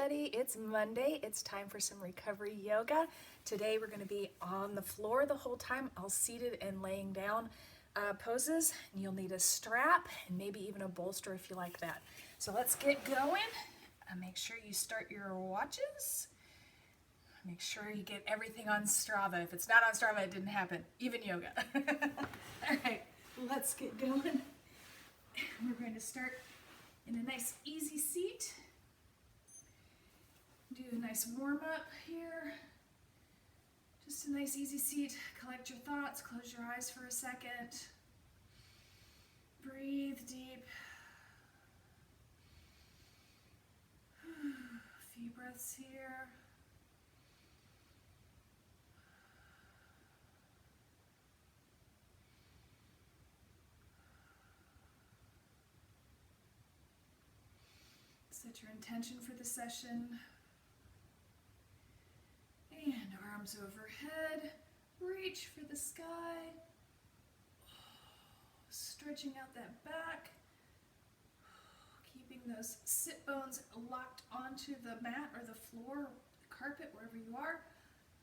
everybody. It's Monday. It's time for some recovery yoga. Today we're going to be on the floor the whole time, all seated and laying down poses. And you'll need a strap and maybe even a bolster if you like that. So let's get going. Make sure you start your watches. Make sure you get everything on Strava. If it's not on Strava, it didn't happen. Even yoga. All right, let's get going. We're going to start in a nice easy seat. Do a nice warm up here. Just a nice easy seat. Collect your thoughts. Close your eyes for a second. Breathe deep. A few breaths here. Set your intention for the session. And arms overhead. Reach for the sky. Stretching out that back. Keeping those sit bones locked onto the mat or the floor, the carpet, wherever you are.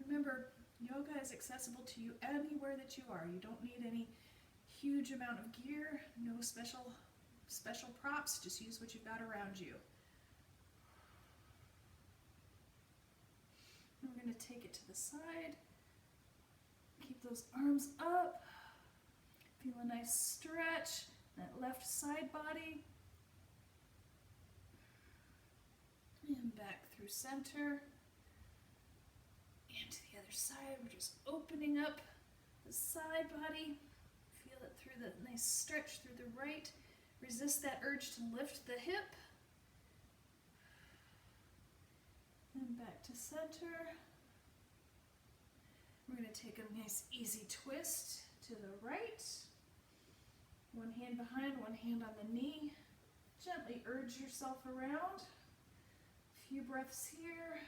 Remember, yoga is accessible to you anywhere that you are. You don't need any huge amount of gear, no special props. Just use what you've got around you. We're going to take it to the side. Keep those arms up. Feel a nice stretch. That left side body. And back through center. And to the other side, we're just opening up the side body. Feel it through the nice stretch through the right. Resist that urge to lift the hip. And back to center. We're going to take a nice easy twist to the right. One hand behind, one hand on the knee. Gently urge yourself around. A few breaths here.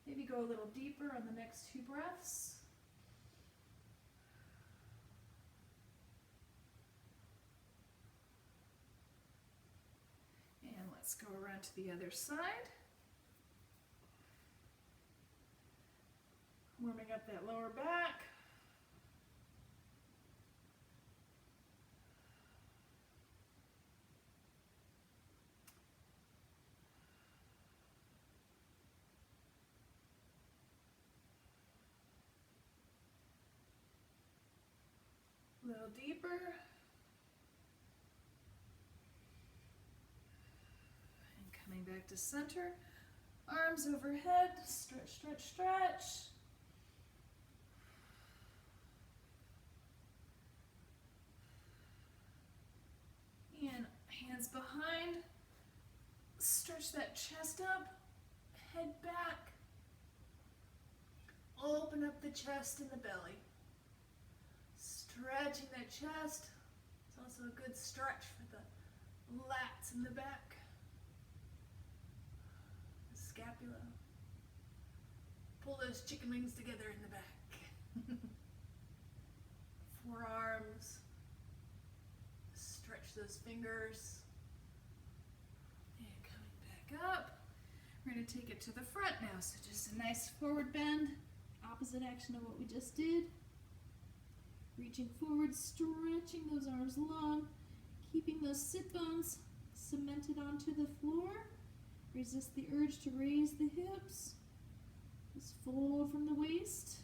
Maybe go a little deeper on the next two breaths. Let's go around to the other side. Warming up that lower back. A little deeper. Coming back to center, arms overhead, stretch, stretch, stretch. And hands behind, stretch that chest up, head back. Open up the chest and the belly. Stretching that chest. It's also a good stretch for the lats in the back. Scapula. Pull those chicken wings together in the back. Forearms. Stretch those fingers. And coming back up. We're going to take it to the front now. So just a nice forward bend. Opposite action of what we just did. Reaching forward, stretching those arms long. Keeping those sit bones cemented onto the floor. Resist the urge to raise the hips. Just fold from the waist.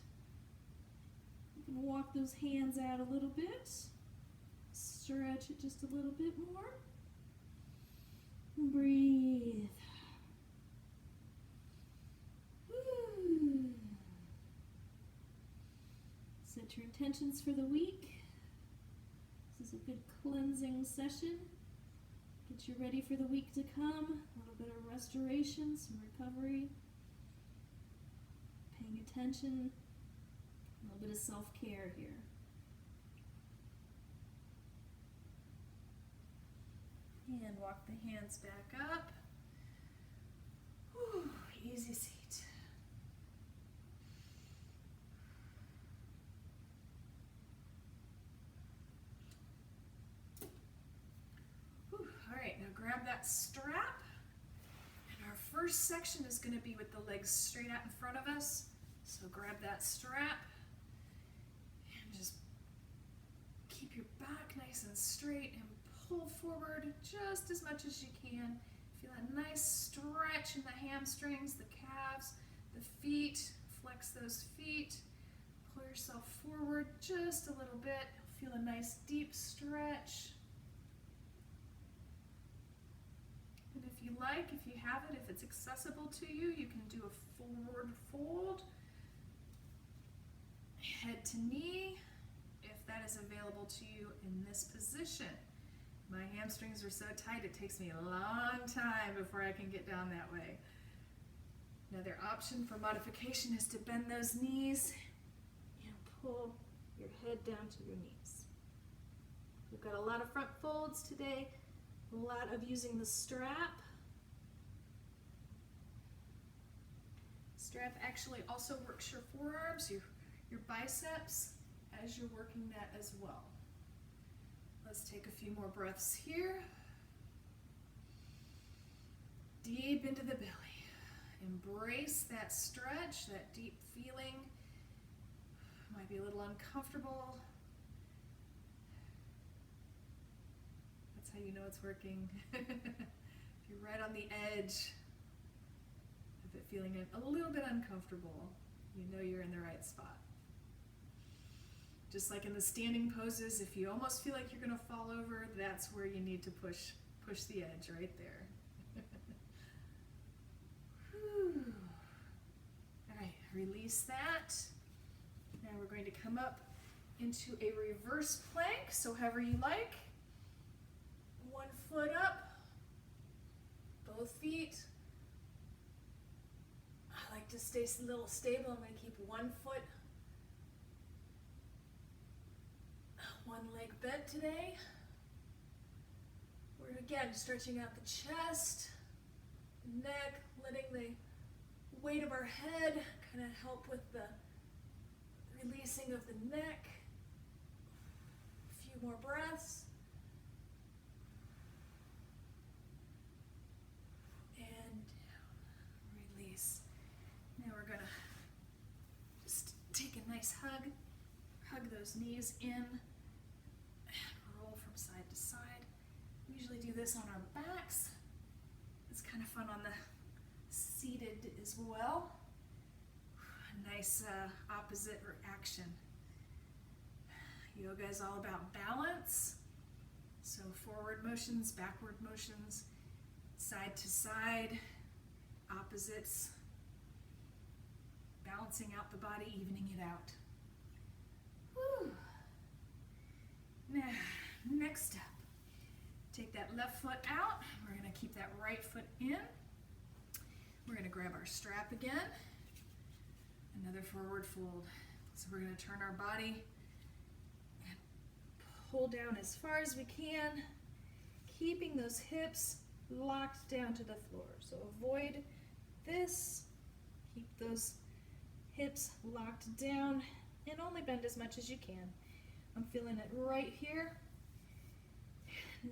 You can walk those hands out a little bit. Stretch it just a little bit more. Breathe. Woo. Set your intentions for the week. This is a good cleansing session. Get you ready for the week to come. A little bit of restoration, some recovery. Paying attention. A little bit of self-care here. And walk the hands back up. Whew, easy seat. that strap. And our first section is going to be with the legs straight out in front of us. So grab that strap and just keep your back nice and straight and pull forward just as much as you can. Feel a nice stretch in the hamstrings, the calves, the feet. Flex those feet. Pull yourself forward just a little bit. Feel a nice deep stretch. And if you like, if you have it, if it's accessible to you, you can do a forward fold, head to knee, if that is available to you in this position. My hamstrings are so tight, it takes me a long time before I can get down that way. Another option for modification is to bend those knees and pull your head down to your knees. We've got a lot of front folds today, a lot of using the strap. Strap actually also works your forearms, your biceps, as you're working that as well. Let's take a few more breaths here. Deep into the belly. Embrace that stretch, that deep feeling. Might be a little uncomfortable. That's how you know it's working. If you're right on the edge of it feeling a little bit uncomfortable, you know you're in the right spot. Just like in the standing poses, if you almost feel like you're going to fall over, that's where you need to push the edge right there. All right, release that. Now we're going to come up into a reverse plank, so however you like. One foot up, both feet. I like to stay a little stable. I'm going to keep one foot, one leg bent today. We're again stretching out the chest, neck, letting the weight of our head kind of help with the releasing of the neck. A few more breaths. And release. Now we're going to just take a nice hug those knees in, and roll from side to side. We usually do this on our backs. It's kind of fun on the seated as well. A nice opposite reaction. Yoga is all about balance. So forward motions, backward motions, side to side, opposites, balancing out the body, evening it out. Whew. Now, next step. Take that left foot out. We're going to keep that right foot in. We're going to grab our strap again. Another forward fold. So we're going to turn our body and pull down as far as we can, keeping those hips locked down to the floor. So avoid this. Keep those hips locked down and only bend as much as you can. I'm feeling it right here.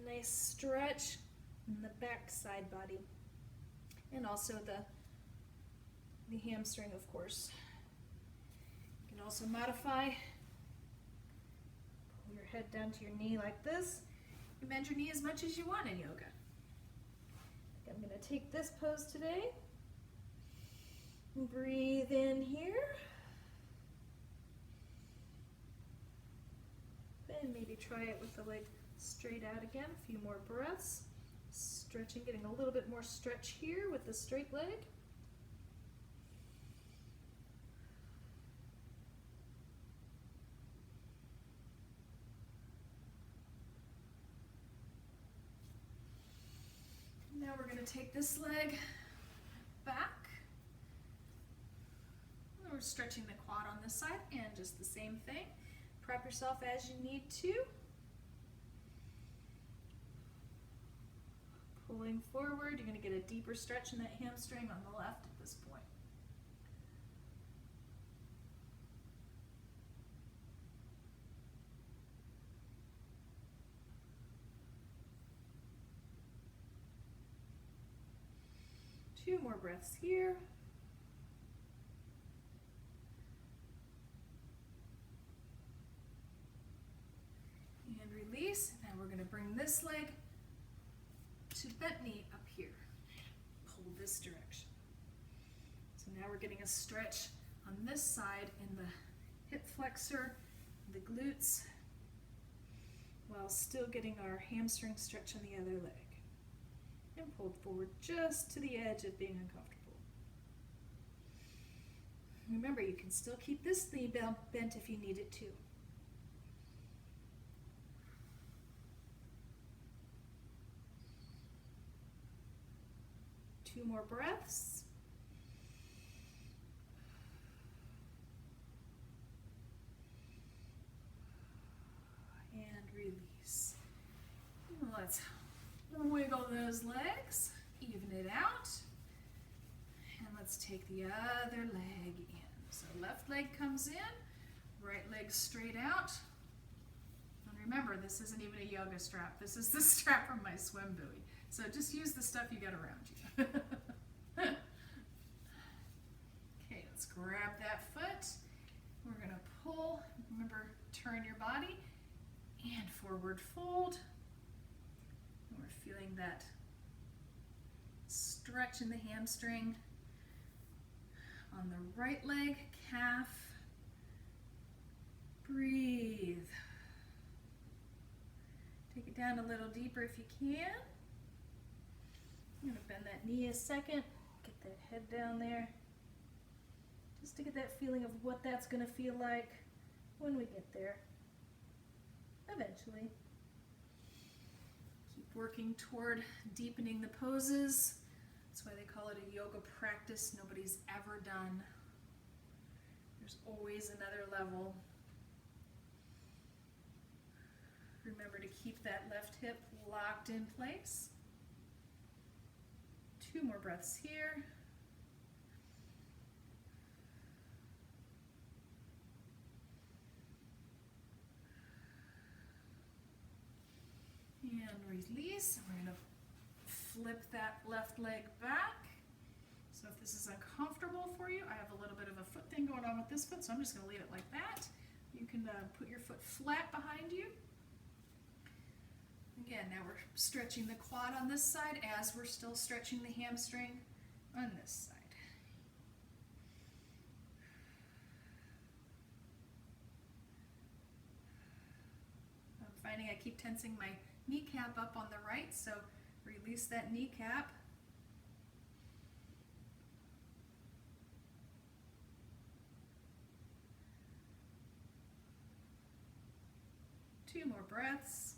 Nice stretch in the back side body. And also the hamstring, of course. You can also modify. Pull your head down to your knee like this. You bend your knee as much as you want in yoga. I'm going to take this pose today. Breathe in here. And maybe try it with the leg straight out again. A few more breaths. Stretching, getting a little bit more stretch here with the straight leg. Now we're going to take this leg back. We're stretching the quad on this side and just the same thing. Prep yourself as you need to. Pulling forward, you're going to get a deeper stretch in that hamstring on the left at this point. 2 more breaths here. And release. Now we're going to bring this leg to bent knee up here. Pull this direction. So now we're getting a stretch on this side in the hip flexor, the glutes, while still getting our hamstring stretch on the other leg. And pulled forward just to the edge of being uncomfortable. Remember, you can still keep this knee bent if you need it to. Two more breaths. And release. Let's wiggle those legs, even it out. And let's take the other leg in. So left leg comes in, right leg straight out. And remember, this isn't even a yoga strap. This is the strap from my swim buoy. So just use the stuff you got around you. Okay, let's grab that foot. We're going to pull. Remember, turn your body and forward fold. And we're feeling that stretch in the hamstring on the right leg, calf. Breathe. Take it down a little deeper if you can. I'm going to bend that knee a second, get that head down there, just to get that feeling of what that's going to feel like when we get there, eventually. Keep working toward deepening the poses. That's why they call it a yoga practice nobody's ever done. There's always another level. Remember to keep that left hip locked in place. 2 more breaths here. And release. We're going to flip that left leg back. So if this is uncomfortable for you, I have a little bit of a foot thing going on with this foot, so I'm just going to leave it like that. You can put your foot flat behind you. Again, now we're stretching the quad on this side as we're still stretching the hamstring on this side. I'm finding I keep tensing my kneecap up on the right, so release that kneecap. Two more breaths.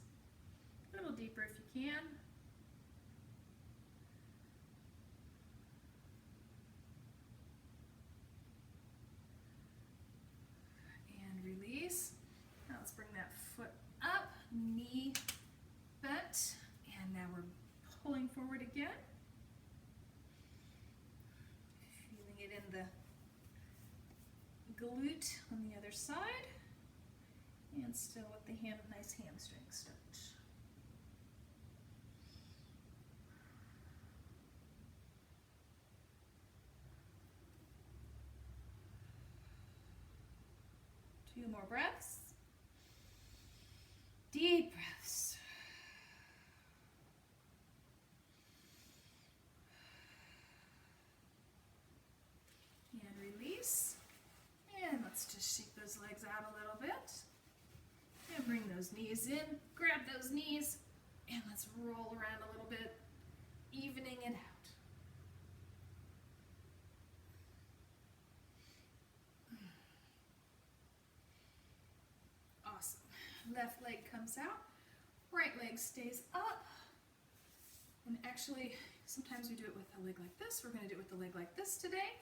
A little deeper if you can. And release. Now let's bring that foot up, knee bent, and now we're pulling forward again. Feeling it in the glute on the other side, and still with the nice hamstring stretch. Two more breaths. Deep breaths. And release. And let's just shake those legs out a little bit. And bring those knees in. Grab those knees. And let's roll around a little bit, evening it out. Awesome. Left leg comes out, right leg stays up. And actually, sometimes we do it with a leg like this. We're going to do it with the leg like this today.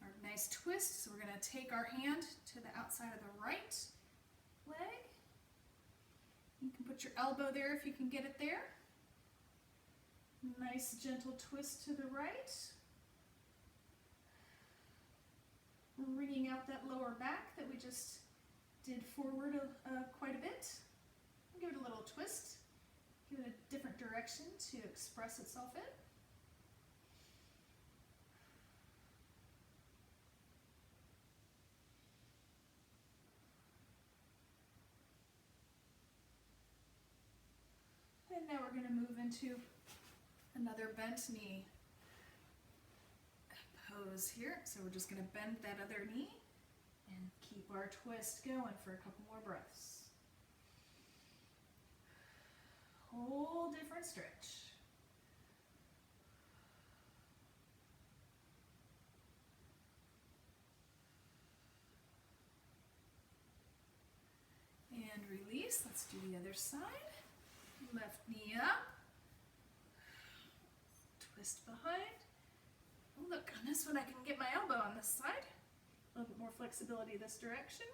Our nice twist. So we're going to take our hand to the outside of the right leg. You can put your elbow there if you can get it there. Nice gentle twist to the right. Wringing out that lower back that we just did forward quite a bit. Give it a little twist. Give it a different direction to express itself in. now we're going to move into another bent knee pose here. So we're just going to bend that other knee and keep our twist going for a couple more breaths. Whole different stretch. And release. Let's do the other side. Left knee up. Twist behind. Oh, look, on this one I can get my elbow on this side. A little bit more flexibility this direction.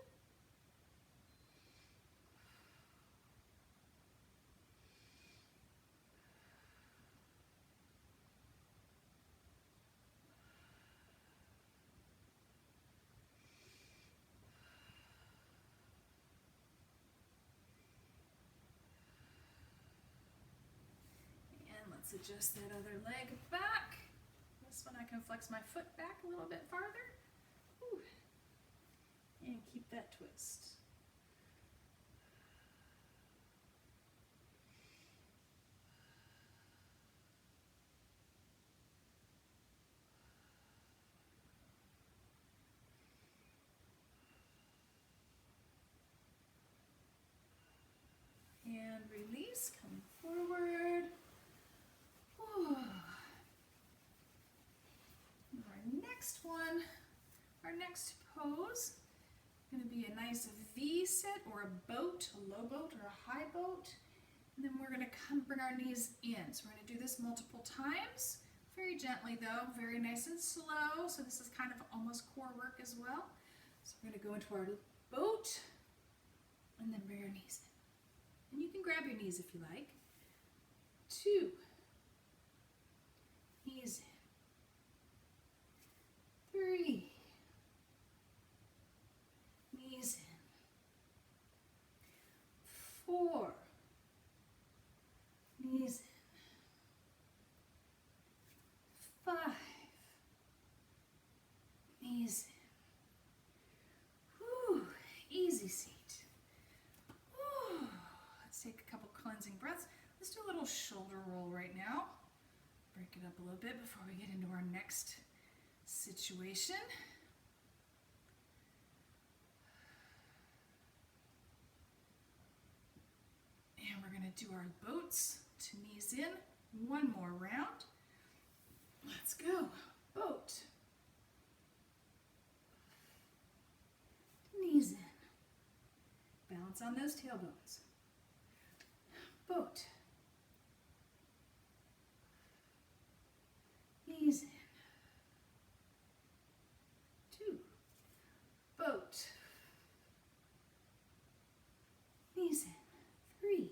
Let's adjust that other leg back. This one I can flex my foot back a little bit farther. Whew. And keep that twist. And release, come forward. Our next pose is going to be a nice V sit or a boat, a low boat or a high boat. And then we're going to bring our knees in. So we're going to do this multiple times, very gently though, very nice and slow. So this is kind of almost core work as well. So we're going to go into our boat and then bring our knees in. And you can grab your knees if you like. 2. Knees in. 3. Knees in. 4. Knees in. 5. Knees in. Whew, easy seat. Whew. Let's take a couple cleansing breaths. Let's do a little shoulder roll right now. Break it up a little bit before we get into our next situation. And we're going to do our boats to knees in. One more round. Let's go. Boat. Knees in. Balance on those tailbones. Boat. Knees in. 2. Boat. Knees in. 3.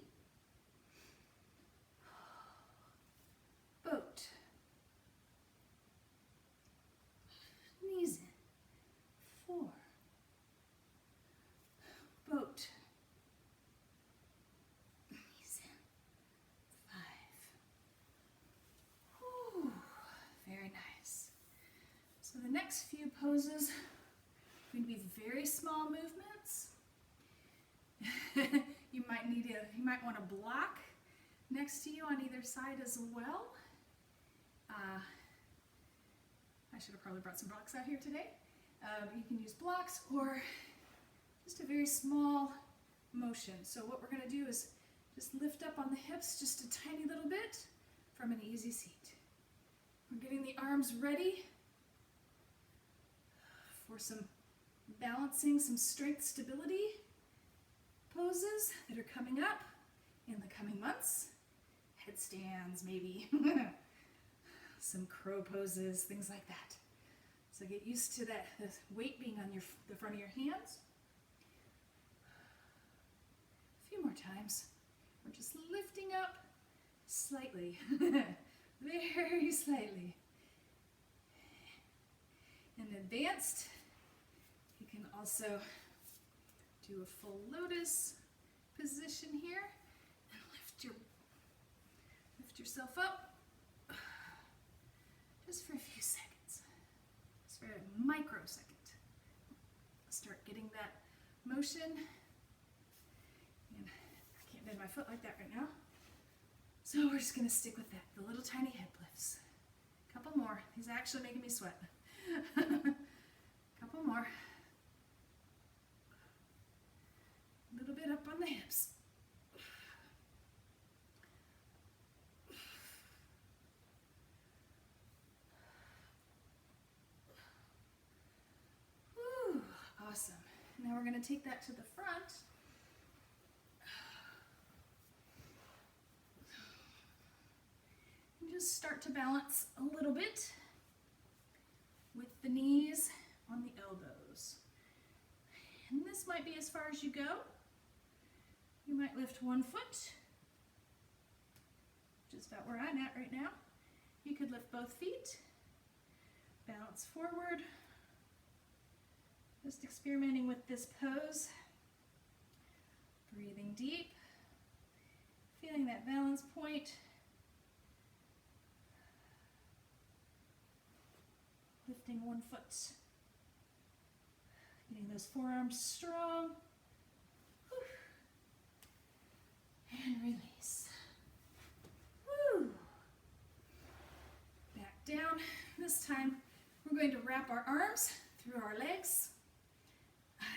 Boat. Knees in. 4. Boat. Knees in. 5. Whew. Very nice. So the next few poses are going to be very small movements. You might want to block next to you on either side as well. I should have probably brought some blocks out here today. You can use blocks or just a very small motion. So what we're going to do is just lift up on the hips just a tiny little bit from an easy seat. We're getting the arms ready for some balancing, some strength stability poses that are coming up in the coming months. Headstands maybe, some crow poses, things like that. So get used to that, the weight being on the front of your hands. A few more times. We're just lifting up slightly, very slightly. In advanced, you can also do a full lotus position here and lift yourself up just for a few seconds, just for a microsecond. Start getting that motion, and I can't bend my foot like that right now. So we're just going to stick with that, the little tiny hip lifts. Couple more. These are actually making me sweat. Couple more. A little bit up on the hips. Whew, awesome. Now we're going to take that to the front. And just start to balance a little bit with the knees on the elbows. And this might be as far as you go. You might lift one foot, which is about where I'm at right now. You could lift both feet, balance forward, just experimenting with this pose, breathing deep, feeling that balance point, lifting one foot, getting those forearms strong, and release. Woo. Back down. This time we're going to wrap our arms through our legs.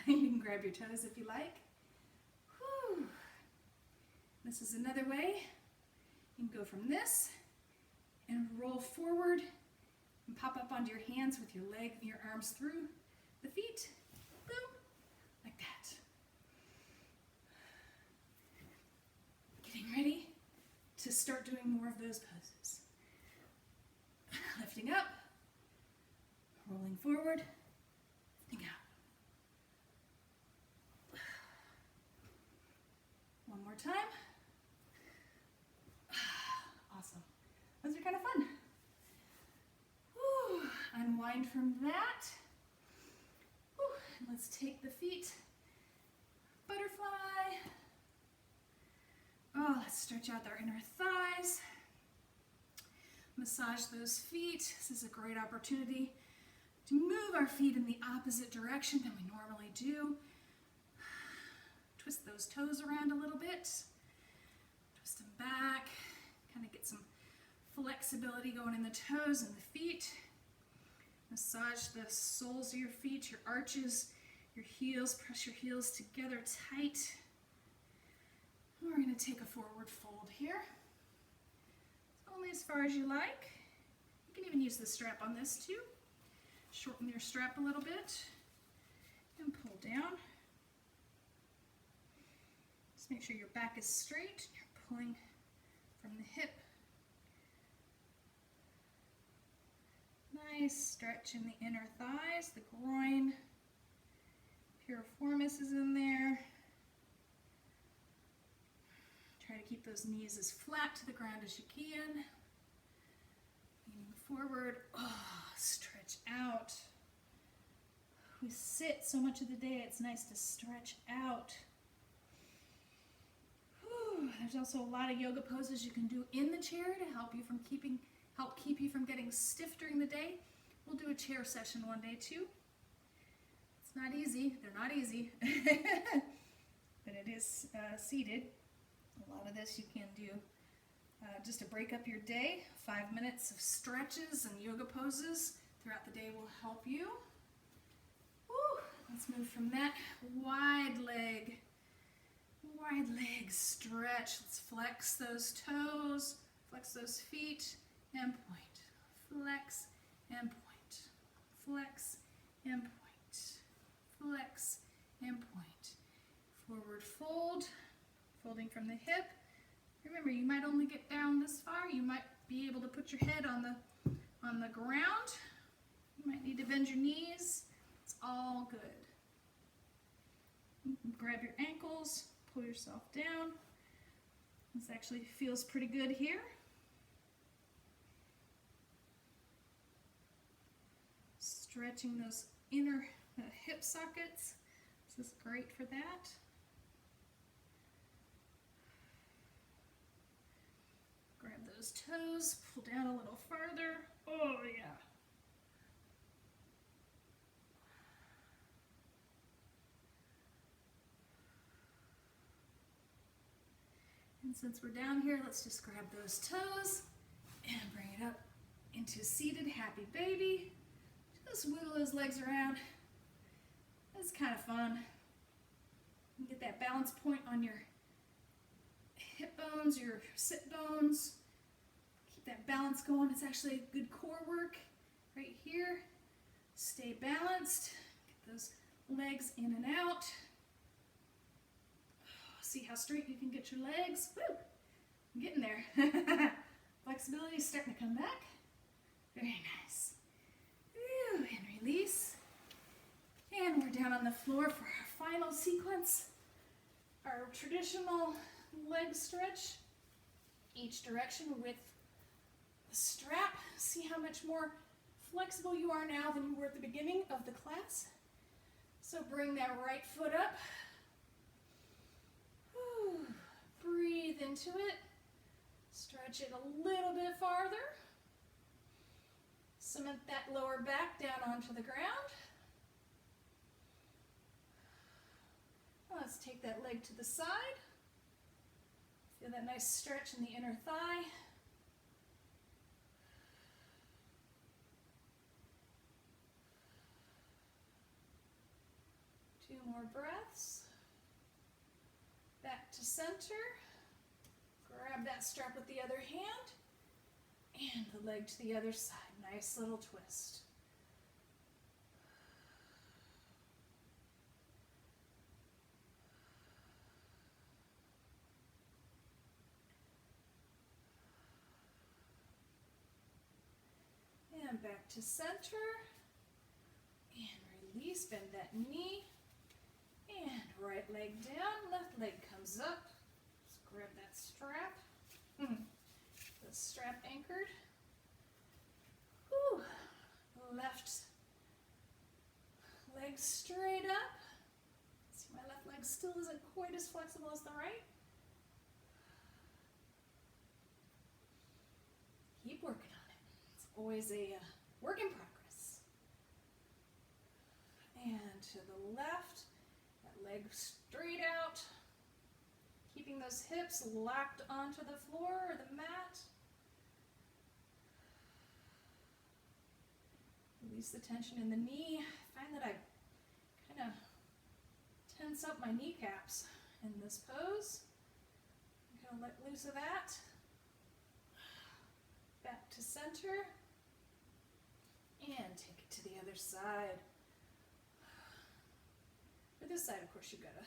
You can grab your toes if you like. Woo. This is another way. You can go from this and roll forward and pop up onto your hands with your leg and your arms through the feet. Boom. Like that. Getting ready to start doing more of those poses. Lifting up, rolling forward, lifting out. One more time. Awesome. Those are kind of fun. Whew. Unwind from that. Whew. Let's take the feet. Butterfly. Oh, let's stretch out our inner thighs. Massage those feet. This is a great opportunity to move our feet in the opposite direction than we normally do. Twist those toes around a little bit. Twist them back. Kind of get some flexibility going in the toes and the feet. Massage the soles of your feet, your arches, your heels. Press your heels together tight. We're going to take a forward fold here. It's only as far as you like. You can even use the strap on this too. Shorten your strap a little bit and pull down. Just make sure your back is straight. You're pulling from the hip. Nice stretch in the inner thighs, the groin. Piriformis is in there. Try to keep those knees as flat to the ground as you can. Leaning forward. Oh, stretch out. We sit so much of the day, it's nice to stretch out. Whew. There's also a lot of yoga poses you can do in the chair to help keep you from getting stiff during the day. We'll do a chair session one day too. It's not easy. They're not easy. But it is seated. A lot of this you can do just to break up your day. 5 minutes of stretches and yoga poses throughout the day will help you. Woo. Let's move from that wide leg stretch. Let's flex those toes, flex those feet, and point. Flex and point. Flex and point. Flex and point. Forward fold. Folding from the hip. Remember, you might only get down this far. You might be able to put your head on the ground. You might need to bend your knees. It's all good. You can grab your ankles, pull yourself down. This actually feels pretty good here. Stretching those inner hip sockets. This is great for that. Grab those toes, pull down a little farther. Oh yeah. And since we're down here, let's just grab those toes and bring it up into seated happy baby. Just wiggle those legs around. It's kind of fun. You get that balance point on your hip bones, your sit bones. Keep that balance going. It's actually good core work right here. Stay balanced. Get those legs in and out. See how straight you can get your legs. Woo! I'm getting there. Flexibility is starting to come back. Very nice. Woo! And release. And we're down on the floor for our final sequence. Our traditional leg stretch. Each direction with the strap. See how much more flexible you are now than you were at the beginning of the class. So bring that right foot up. Whew. Breathe into it. Stretch it a little bit farther. Cement that lower back down onto the ground. Let's take that leg to the side. Feel that nice stretch in the inner thigh. Two more breaths. Back to center. Grab that strap with the other hand. And the leg to the other side. Nice little twist. And back to center. And release, bend that knee. And right leg down, left leg comes up. Just grab that strap. The strap anchored. Whew. Left leg straight up. See, my left leg still isn't quite as flexible as the right. Keep working on it. It's always a work in progress. And to the left, that leg straight out. Keeping those hips locked onto the floor or the mat. Release the tension in the knee. I find that I kind of tense up my kneecaps in this pose. I'm going to let loose of that. Back to center. And take it to the other side. For this side, of course, you've got to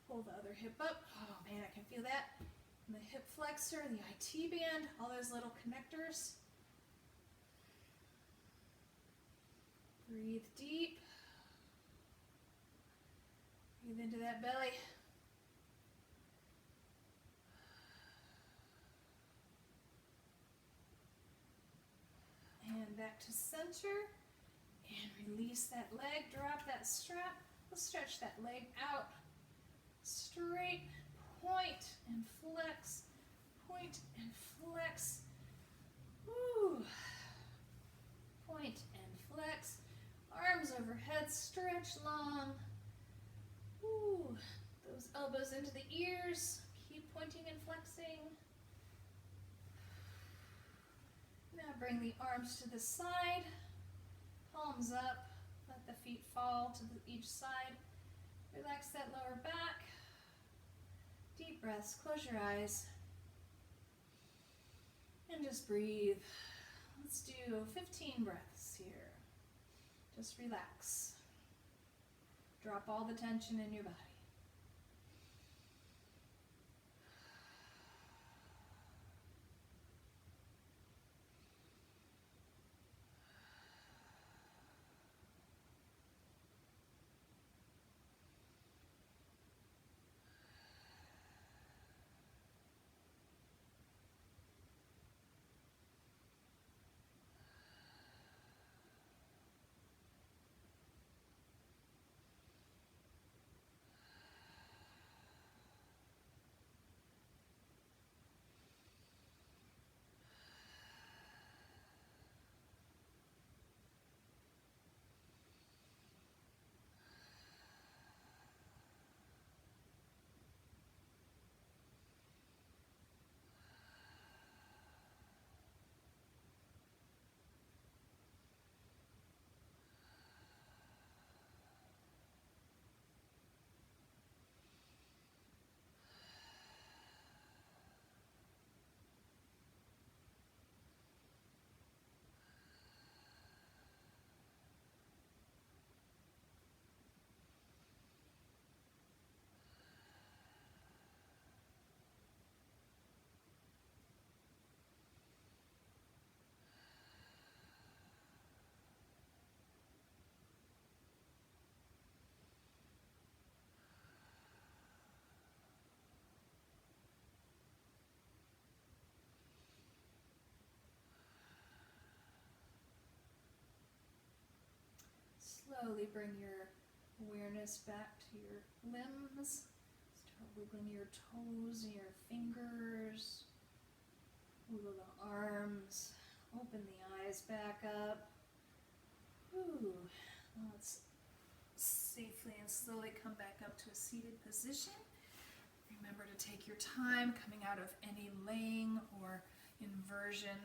pull the other hip up. Oh man, I can feel that. And the hip flexor, the IT band, all those little connectors. Breathe deep. Breathe into that belly. And back to center. And release that leg, drop that strap. Let's stretch that leg out. Straight, point and flex, point and flex. Woo. Point and flex. Arms overhead, stretch long. Woo. Those elbows into the ears. Keep pointing and flexing. Now bring the arms to the side. Palms up. Let the feet fall to each side. Relax that lower back. Deep breaths. Close your eyes. And just breathe. Let's do 15 breaths here. Just relax. Drop all the tension in your body. Slowly bring your awareness back to your limbs. Start wiggling your toes and your fingers. Wiggle the arms. Open the eyes back up. Ooh. Let's safely and slowly come back up to a seated position. Remember to take your time coming out of any laying or inversion,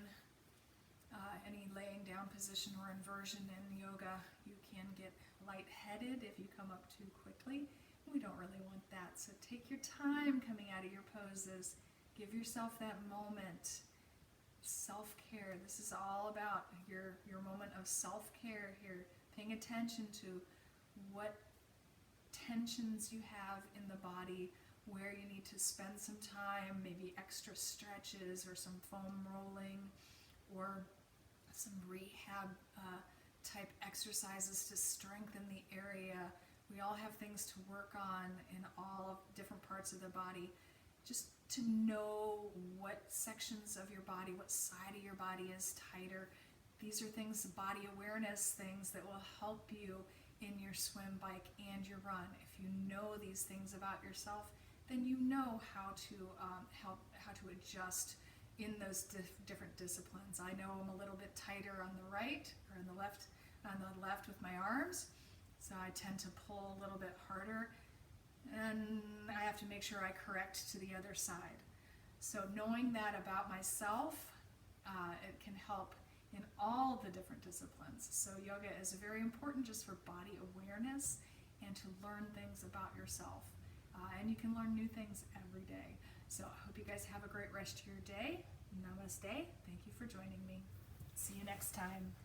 any laying down position or inversion in yoga. You can get lightheaded if you come up too quickly. We don't really want that. So take your time coming out of your poses. Give yourself that moment. Self-care. This is all about your moment of self-care here. Paying attention to what tensions you have in the body, where you need to spend some time, maybe extra stretches or some foam rolling or some rehab type exercises to strengthen the area. We all have things to work on in all of different parts of the body. Just to know what sections of your body, what side of your body is tighter. These are things, body awareness things that will help you in your swim, bike, and your run. If you know these things about yourself, then you know how to how to adjust in those different disciplines. I know I'm a little bit tighter on the right or on the left with my arms, so I tend to pull a little bit harder, and I have to make sure I correct to the other side. So knowing that about myself, it can help in all the different disciplines. So yoga is very important just for body awareness and to learn things about yourself. And you can learn new things every day. So I hope you guys have a great rest of your day. Namaste. Thank you for joining me. See you next time.